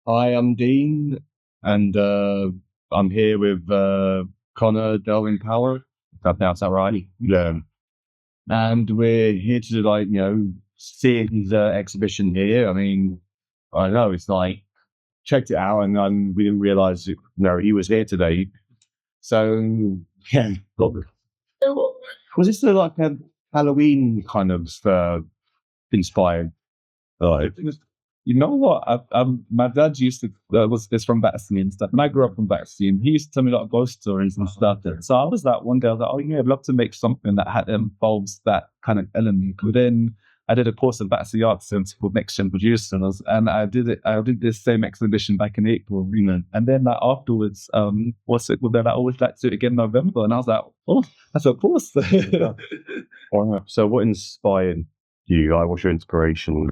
Hi, I'm Dean, and I'm here with Conor Devlin-Powell. If I pronounced that right. Yeah. And we're here to see his exhibition here. I mean, I know it's like checked it out, and we didn't realize he was here today. So yeah, was this like a Halloween kind of inspired? You know what? My dad used to was from Battersea and stuff, and I grew up in Battersea, and he used to tell me a lot of ghost stories and stuff. So I was like, one day I was like, oh yeah, I'd love to make something that involves that kind of element. But then I did a course at Battersea Arts Centre called Next Gen Producing, and I did this same exhibition back in April, and then like afterwards, what's it? Well, then I always like to do it again in November, and I was like, oh, that's of course. So what inspired you? Like, what's your inspiration?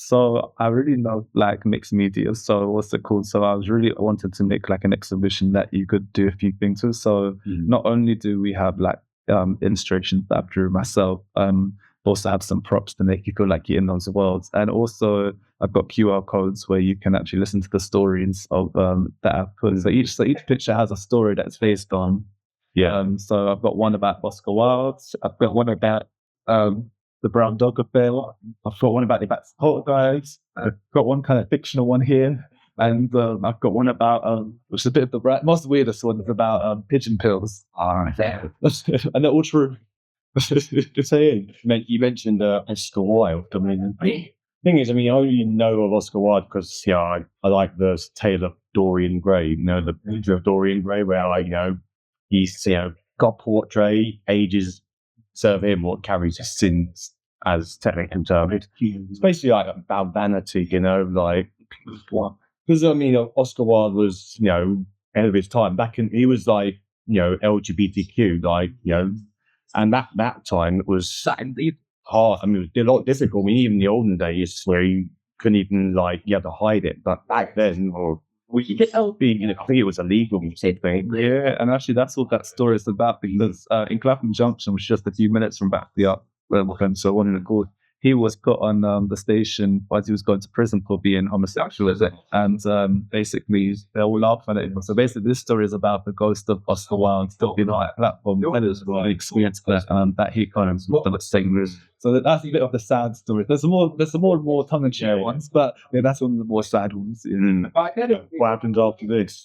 So I really love like mixed media. So what's it called? So I wanted to make like an exhibition that you could do a few things with. So not only do we have like illustrations that I've drew myself, also have some props to make you feel like you're in those worlds. And also I've got QR codes where you can actually listen to the stories of that I've put. So each picture has a story that's based on. Yeah. So I've got one about Oscar Wilde. I've got one about the Brown Dog Affair. I've got one about the Poltergeist. I've got one kind of fictional one here. And I've got one about, which is a bit of the most weirdest one, is about pigeon pills. And they're all true. You mentioned Oscar Wilde. I mean, the thing is, I only know of Oscar Wilde because I like the tale of Dorian Gray. The picture of Dorian Gray, where he's got portrait, ages serve him what carries his sins, as technically termed. It's basically like about vanity, because Oscar Wilde was ahead of his time. He was LGBTQ, and that time it was hard. It was a lot difficult. Even in the olden days where you couldn't even you had to hide it, but back then, I think it was illegal. Yeah, and actually that's what that story is about, because in Clapham Junction, which is just a few minutes from Battersea Arts, so one in the court, he was put on the station while he was going to prison for being homosexual, and basically they all laugh at it. So basically this story is about the ghost of Oscar Wilde still being on that platform, and it was the experience that he kind of saying. So that's a bit of the sad story. There's some more tongue-in-cheek ones, but that's one of the more sad ones. What happens after this?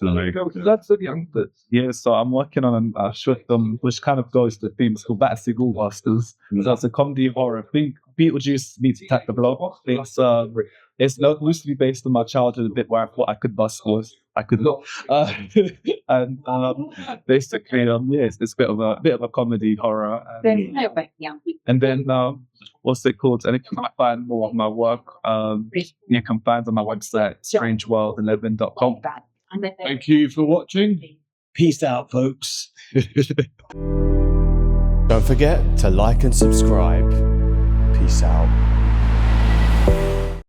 Yeah, so I'm working on a short film which kind of goes to themes called Battersea Ghostbusters. So it's a comedy horror. I think Beetlejuice needs to attack the block. It's loosely based on my childhood, a bit where I thought I could bust was I could not, and basically, it's a bit of a comedy horror. And then what's it called? And if you might find more of my work, you can find on my website strangeworld11.com. Thank you for watching. Peace out, folks. Don't forget to like and subscribe. Peace out.